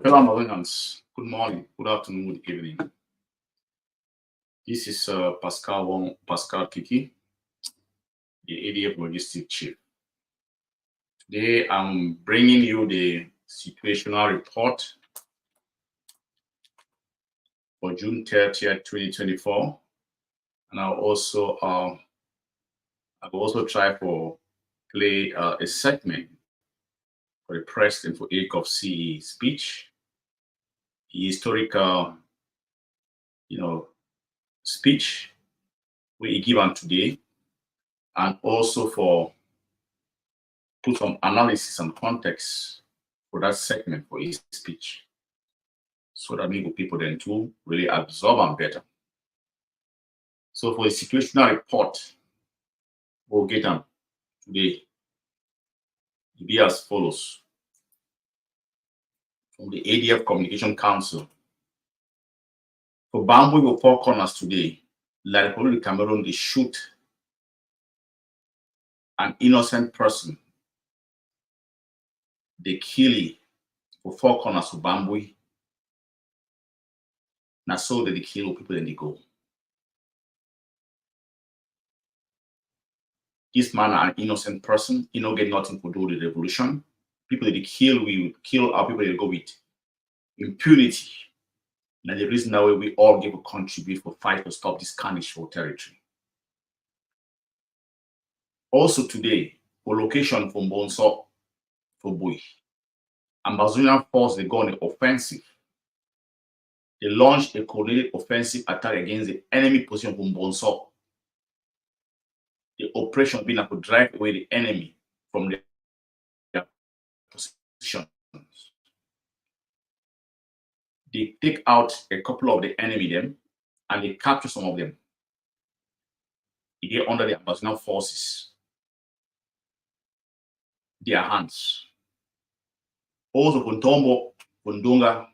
Hello, Amazonians. Good morning, good afternoon, good evening. This is Pascal Kiki, the ADF Logistics Chief. Today, I'm bringing you the situational report for June 30th, 2024. And I'll also try for play a segment for the President for ACOF CE speech, the historical, speech we given today, and also for put some analysis and context for that segment for his speech, so that maybe people then too really absorb them better. So for the situational report, we'll get them today. It be as follows. From the ADF Communication Council. For Bamboo with four corners today, like the Cameroon, they shoot an innocent person. They kill for four corners of Bamboo. Now so that they kill people and they go. This man an innocent person, he don't get nothing to do with the revolution. People that they kill, we will kill our people that go with impunity. Now the reason that way we all give a contribute for fight to stop this carnage for territory. Also today, for location from Bonso for Bui, Amazonian force they go on the offensive. They launched a coordinated offensive attack against the enemy position from Bonso. The operation being to drive away the enemy from their positions. They take out a couple of the enemy them and they capture some of them. They under the Amazonian forces, their hands. Also from Tombo, Bundunga,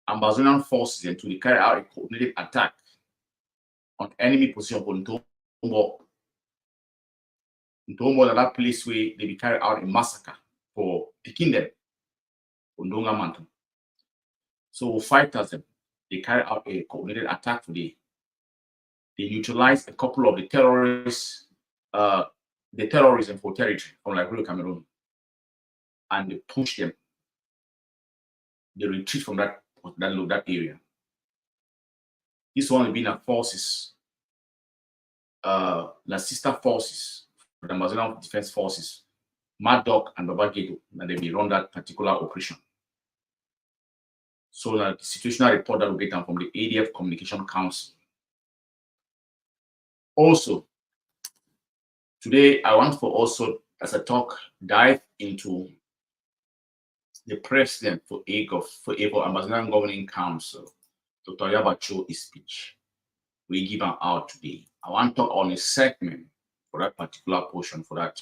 Amazonian forces and to carry out a coordinated attack on enemy position for Ntombo. Ntombo is that place where they be carry out a massacre for picking them, Bundunga Mantu. So fighters them, they carry out a coordinated attack today. They neutralize a couple of the terrorists, the terrorism for territory from Liberia, Cameroon, and they push them. They retreat from that area. This one being a forces, the sister forces, the Amazonian Defense Forces, Mad Dog and Baba Gedo, and they will run that particular operation. So the situational report that we get from the ADF Communication Council. Also, today I want for also, as a talk, dive into the president for AGOF, Amazonian Governing Council, Dr. Yabacho's speech. We give them out today. I want to talk on a segment for that particular portion for a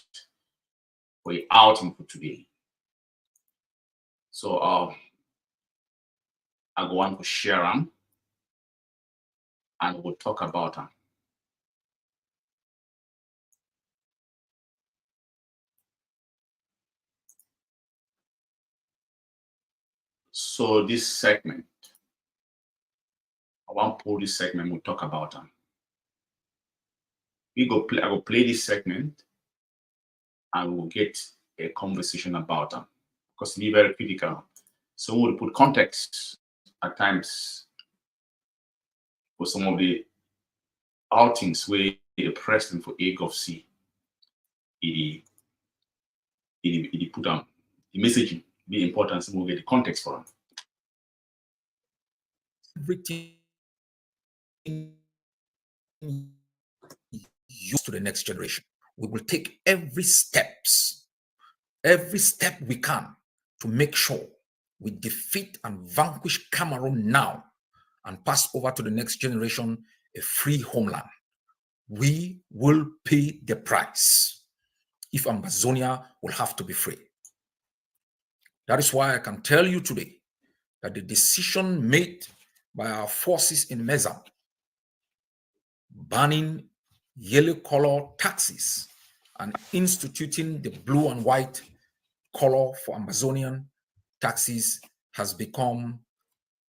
outing for today. So I go on to share them and we'll talk about them. So this segment, I want to pull this segment, we'll talk about them. I will play this segment and we'll get a conversation about them because it's very critical. So we'll put context at times for some of the outings where the president for AGOF C he put on the messaging be important, so we'll get the context for them. Everything used to the next generation. We will take every step we can to make sure we defeat and vanquish Cameroon now and pass over to the next generation a free homeland. We will pay the price if Amazonia will have to be free. That is why I can tell you today that the decision made by our forces in Mezam, banning yellow color taxis and instituting the blue and white color for Amazonian taxis has become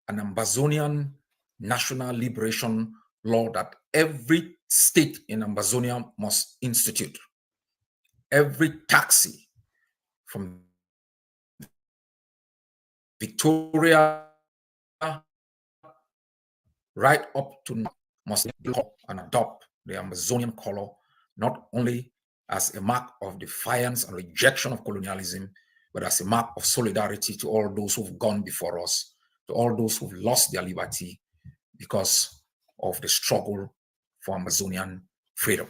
an Ambazonian national liberation law that every state in Ambazonia must institute. Every taxi from Victoria right up to now must and adopt the Amazonian color, not only as a mark of defiance and rejection of colonialism, but as a mark of solidarity to all those who've gone before us, to all those who've lost their liberty because of the struggle for Amazonian freedom.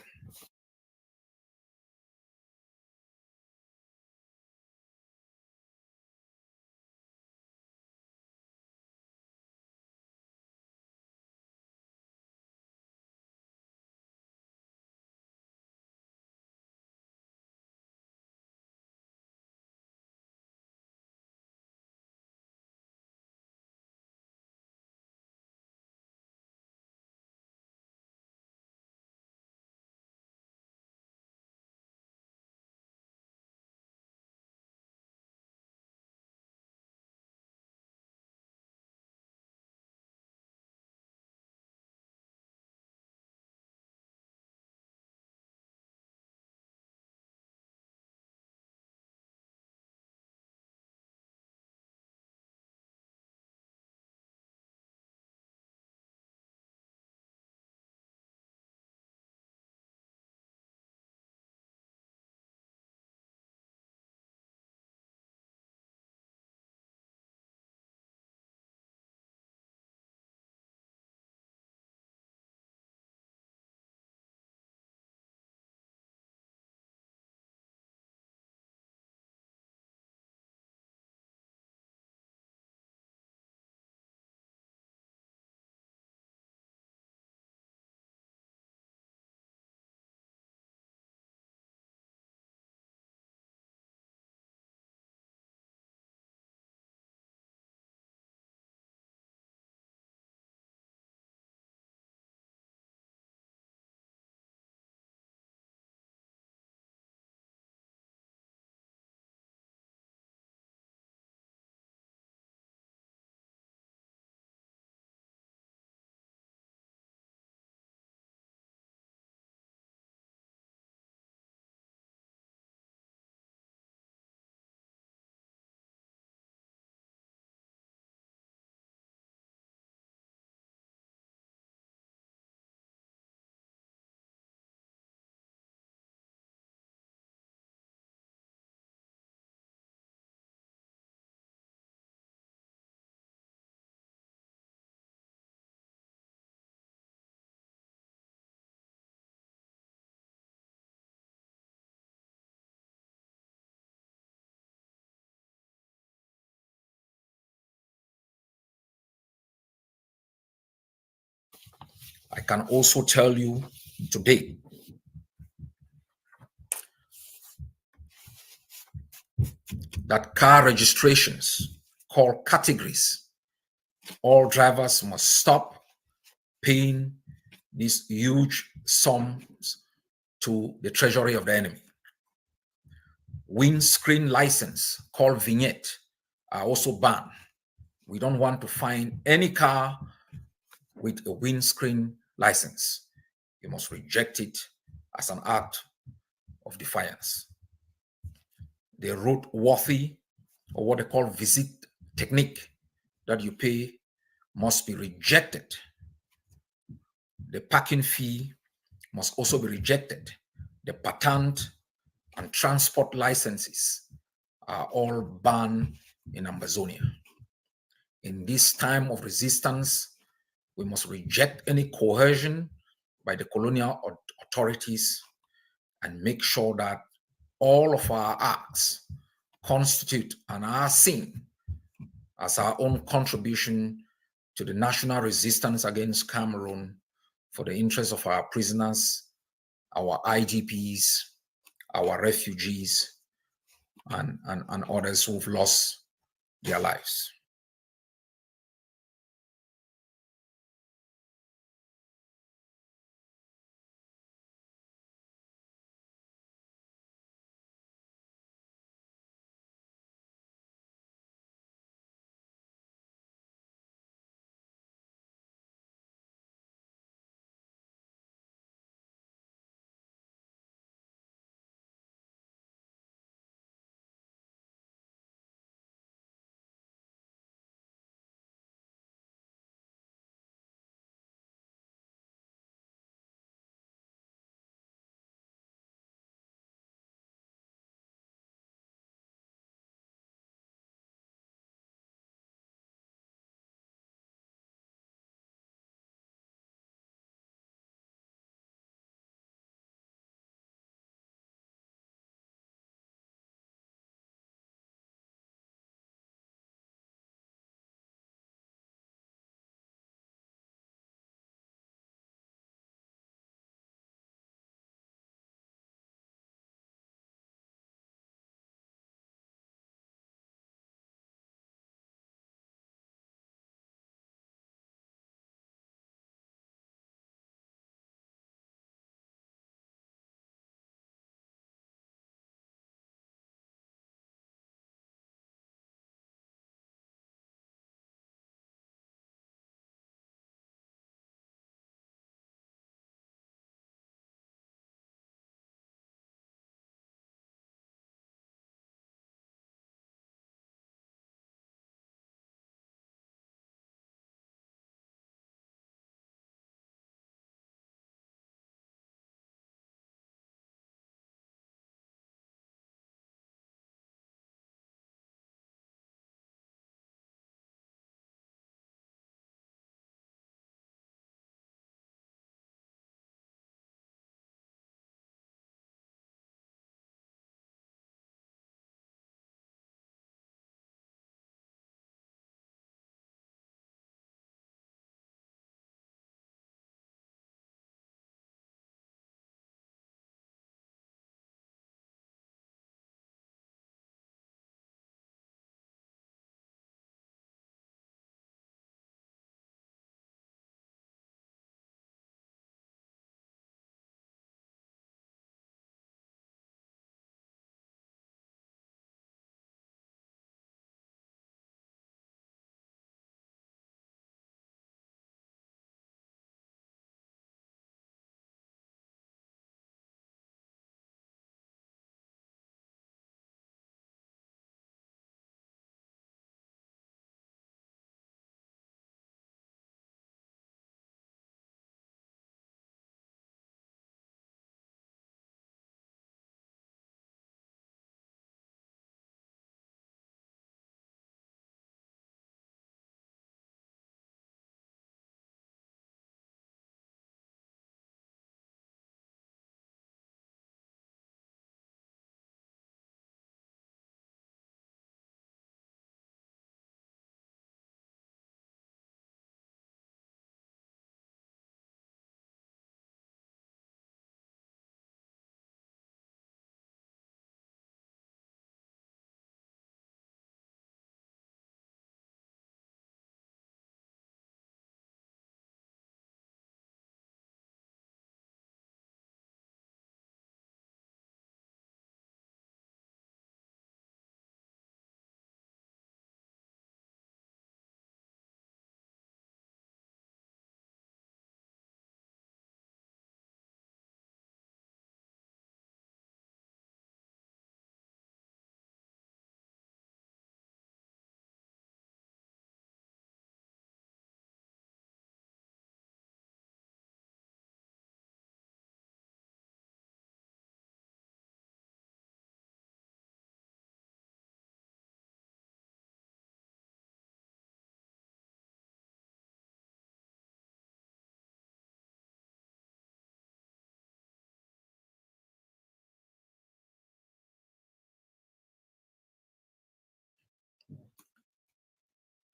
I can also tell you today that car registrations, called categories, all drivers must stop paying these huge sums to the treasury of the enemy. Windscreen license, called vignette, are also banned. We don't want to find any car with a windscreen license. You must reject it as an act of defiance. The roadworthy, or what they call visit technique, that you pay must be rejected. The parking fee must also be rejected. The patent and transport licenses are all banned in Ambazonia. In this time of resistance, we must reject any coercion by the colonial authorities and make sure that all of our acts constitute and are seen as our own contribution to the national resistance against Cameroon for the interests of our prisoners, our IDPs, our refugees, and others who've lost their lives.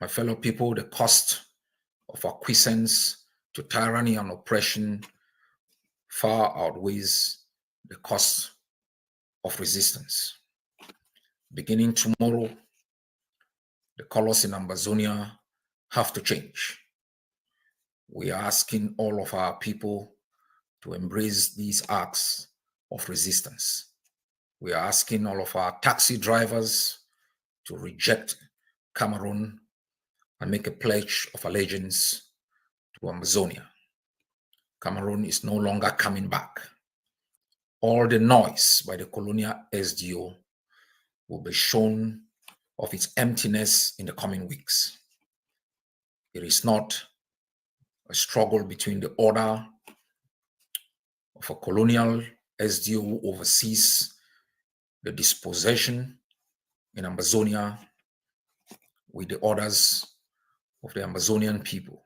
My fellow people, the cost of acquiescence to tyranny and oppression far outweighs the cost of resistance. Beginning tomorrow, the colors in Ambazonia have to change. We are asking all of our people to embrace these acts of resistance. We are asking all of our taxi drivers to reject Cameroon and make a pledge of allegiance to Amazonia. Cameroon is no longer coming back. All the noise by the colonial SDO will be shown of its emptiness in the coming weeks. It is not a struggle between the order of a colonial SDO who oversees the dispossession in Amazonia with the orders of the Amazonian people.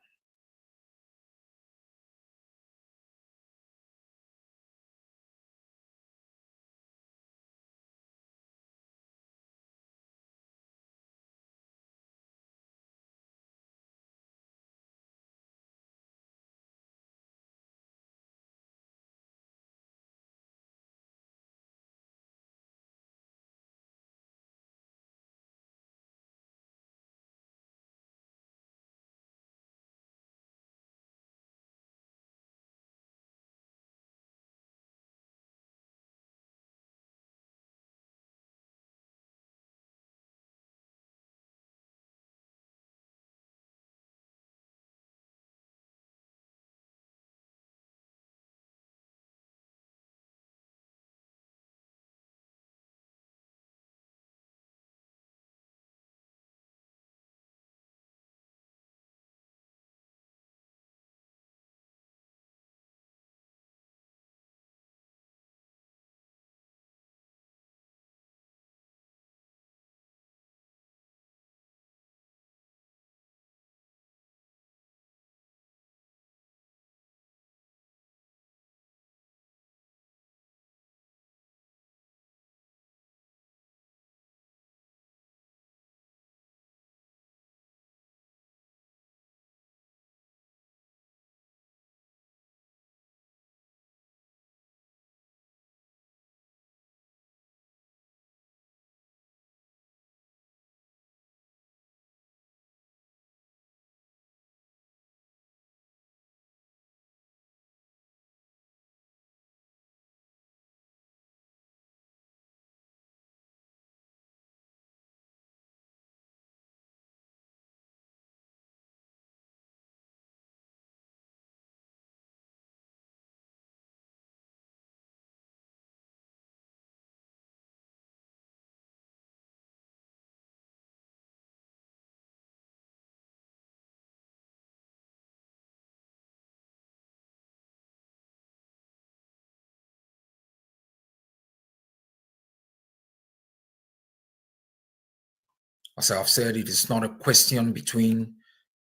As I have said, it is not a question between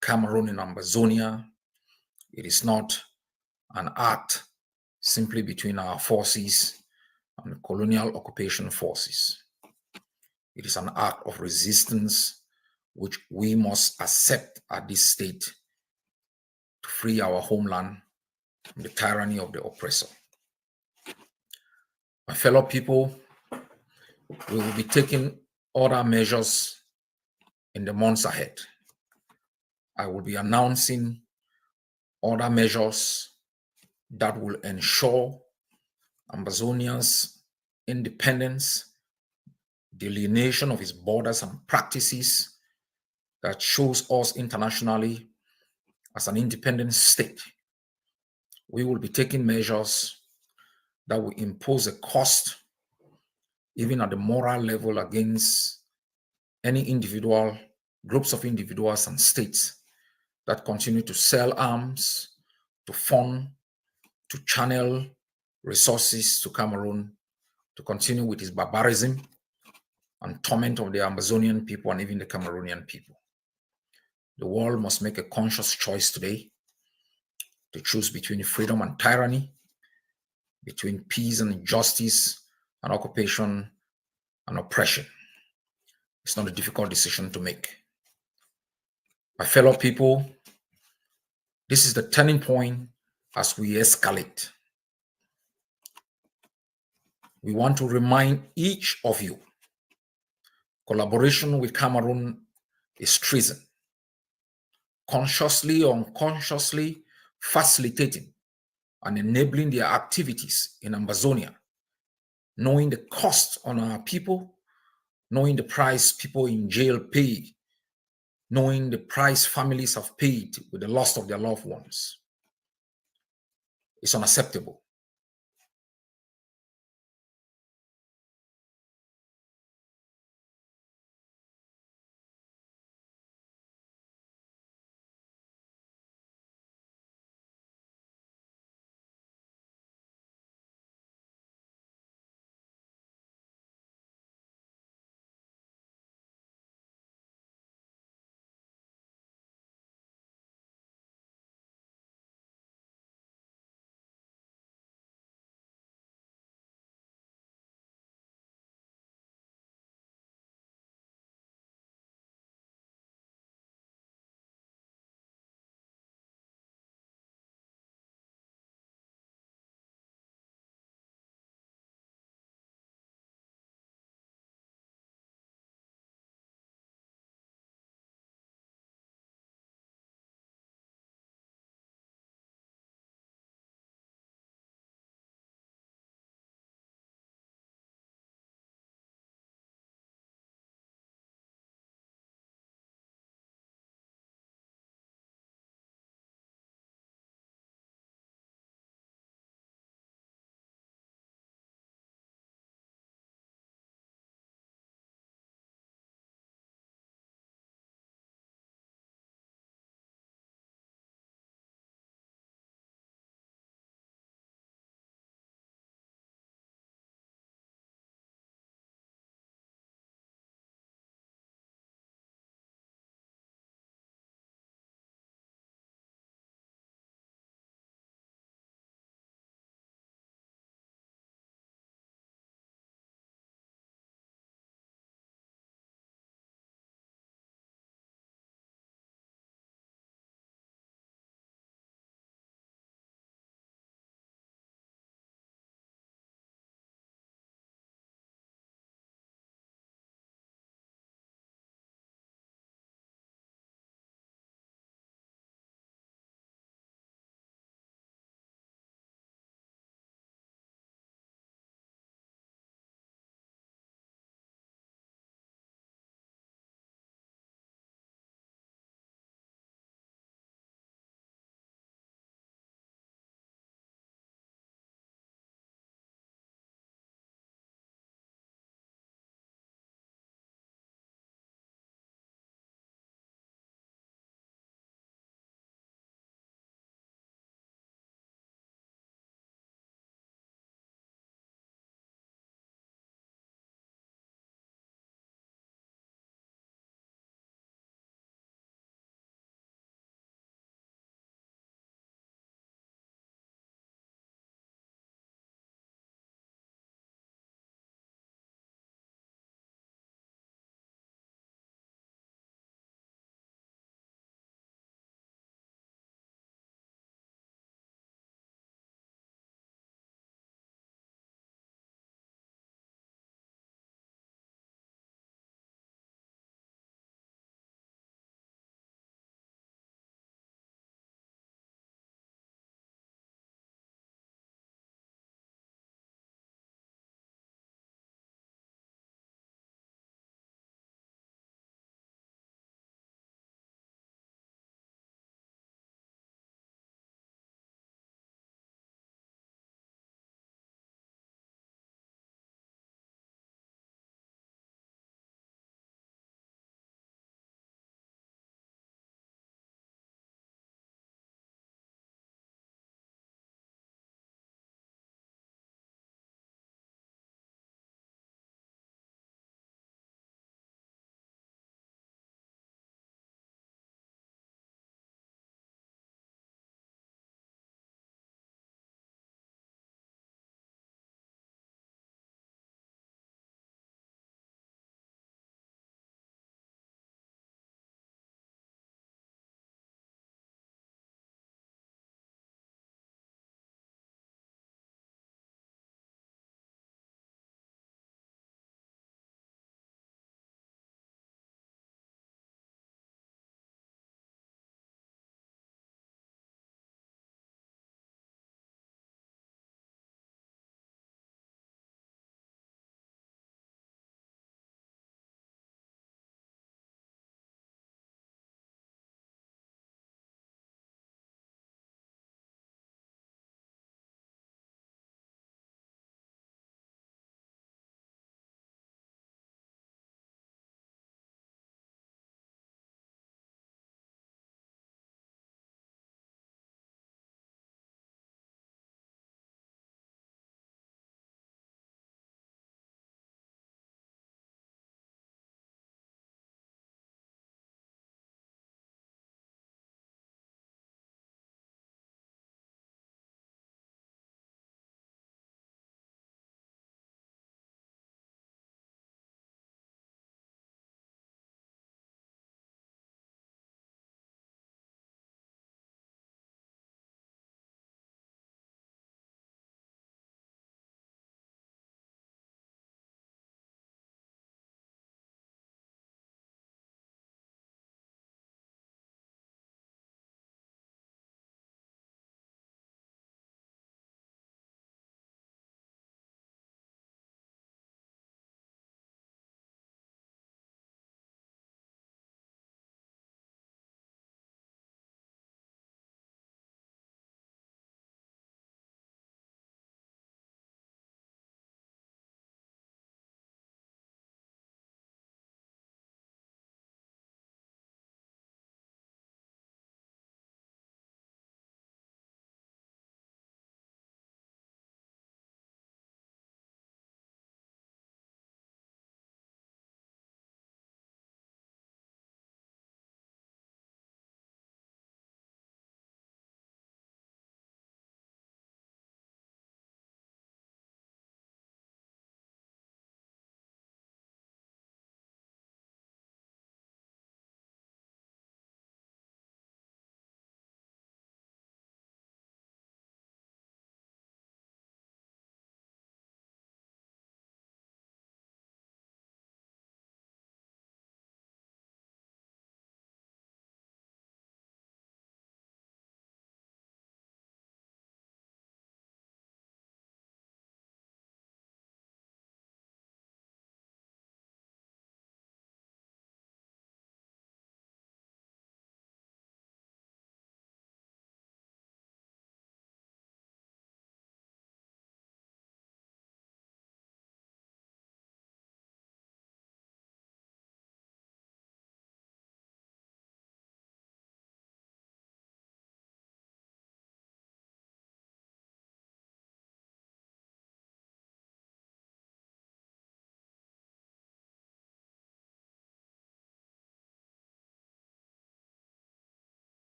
Cameroon and Ambazonia. It is not an act simply between our forces and the colonial occupation forces. It is an act of resistance which we must accept at this state to free our homeland from the tyranny of the oppressor. My fellow people, we will be taking other measures in the months ahead. I will be announcing other measures that will ensure Ambazonia's independence, delineation of its borders and practices that shows us internationally as an independent state. We will be taking measures that will impose a cost, even at the moral level, against any individual, groups of individuals and states that continue to sell arms, to fund, to channel resources to Cameroon to continue with its barbarism and torment of the Amazonian people and even the Cameroonian people. The world must make a conscious choice today to choose between freedom and tyranny, between peace and justice, and occupation and oppression. It's not a difficult decision to make. My fellow people, this is the turning point as we escalate. We want to remind each of you, collaboration with Cameroon is treason. Consciously or unconsciously facilitating and enabling their activities in Ambazonia, knowing the cost on our people, knowing the price people in jail pay, knowing the price families have paid with the loss of their loved ones. It's unacceptable.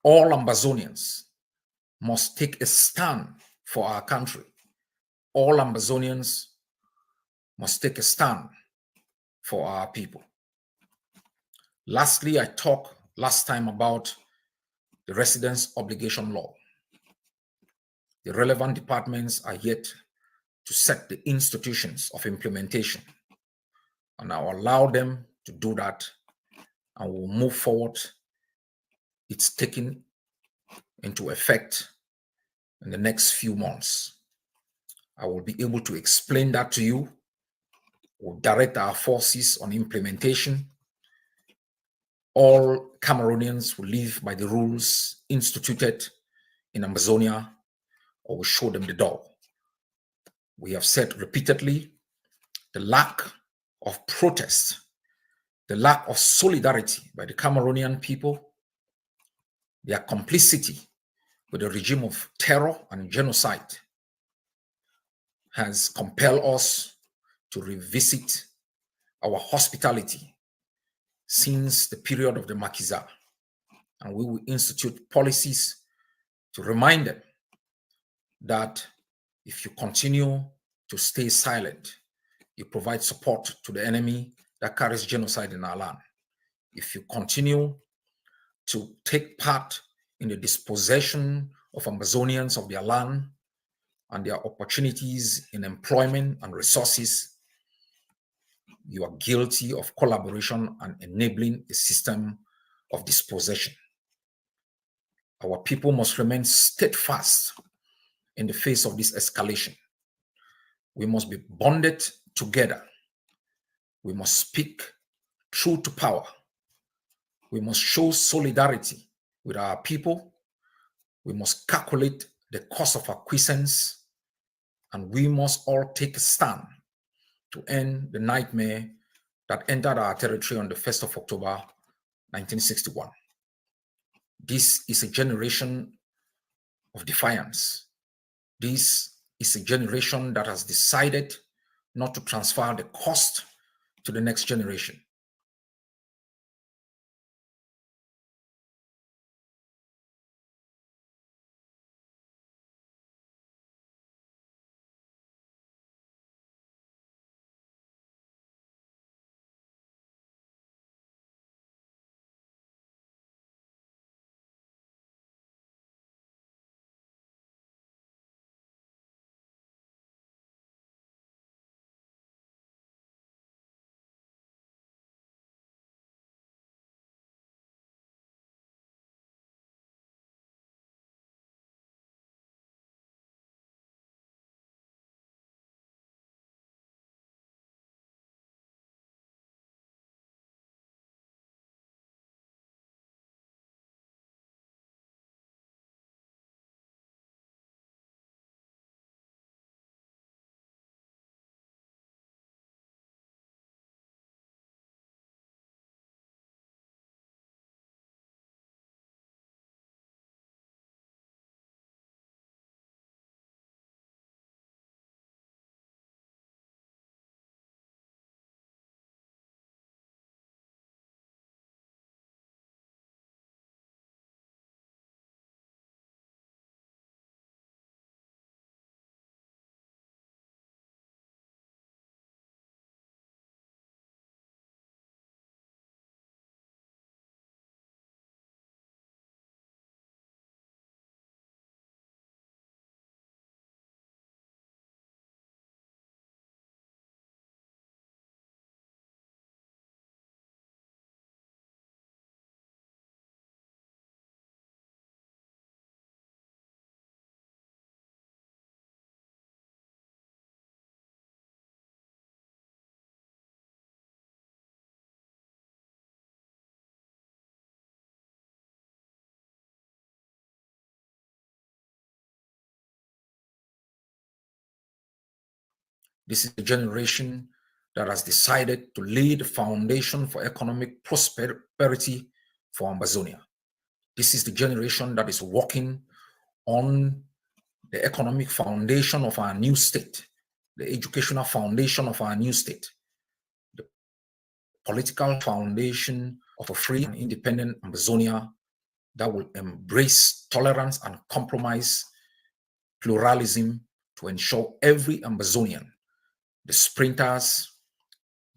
All Ambazonians must take a stand for our country. All Ambazonians must take a stand for our people. Lastly, I talked last time about the residence obligation law. The relevant departments are yet to set the institutions of implementation, and I'll allow them to do that, and we'll move forward. It's taken into effect in the next few months. I will be able to explain that to you. We'll direct our forces on implementation. All Cameroonians will live by the rules instituted in Amazonia, or we show them the door. We have said repeatedly, the lack of protest, the lack of solidarity by the Cameroonian people, their complicity with the regime of terror and genocide has compelled us to revisit our hospitality since the period of the Makiza. And we will institute policies to remind them that if you continue to stay silent, you provide support to the enemy that carries genocide in our land. If you continue to take part in the dispossession of Amazonians of their land and their opportunities in employment and resources, you are guilty of collaboration and enabling a system of dispossession. Our people must remain steadfast in the face of this escalation. We must be bonded together. We must speak truth to power. We must show solidarity with our people. We must calculate the cost of acquiescence, and we must all take a stand to end the nightmare that entered our territory on the 1st of October, 1961. This is a generation of defiance. This is a generation that has decided not to transfer the cost to the next generation. This is a generation that has decided to lay the foundation for economic prosperity for Amazonia. This is the generation that is working on the economic foundation of our new state, the educational foundation of our new state, the political foundation of a free and independent Amazonia, that will embrace tolerance and compromise pluralism to ensure every Amazonian, the sprinters,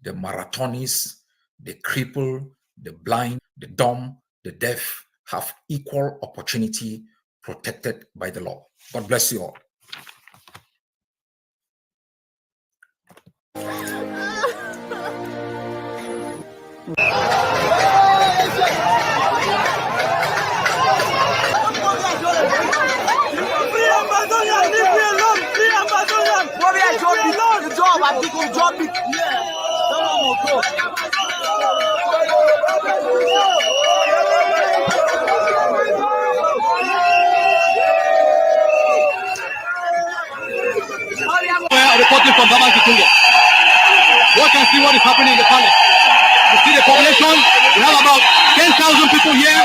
the marathonists, the crippled, the blind, the dumb, the deaf, have equal opportunity protected by the law. God bless you all. Reporting from Baba Kitunge. Watch and see what is happening in the palace. You see the population. We have about 10,000 people here.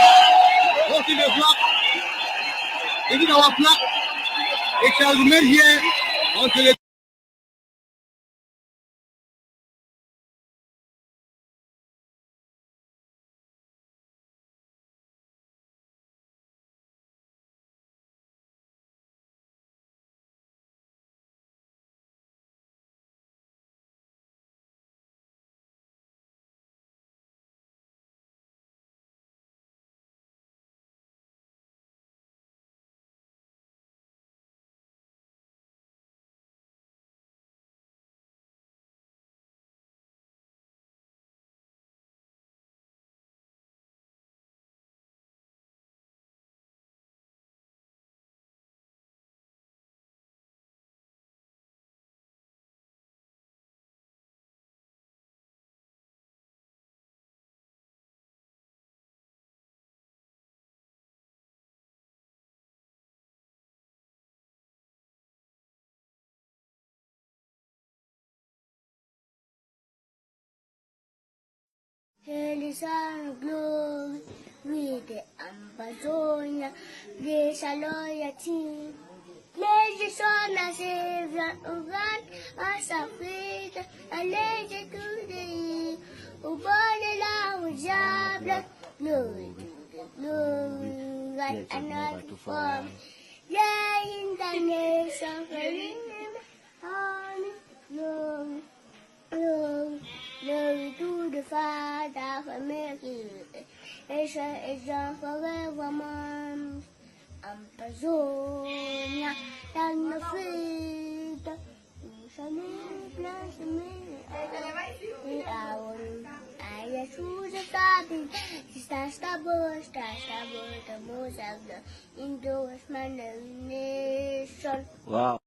Watching the flag. This is our flag. It shall remain here until it. Hail is our glory, we the Ambazonia, grace our loyalty. Let the sun and Savior of God, as a faith, and let it to thee, who born along with your blood, glory to the glory, God and not to form. Yeah, in the nation, for him, honor, glory, glory. Glory to the Father for making it. It's on forevermore. Ambazonia, land of freedom. I choose a topic. Start the most of the endorsement of the nation. Wow.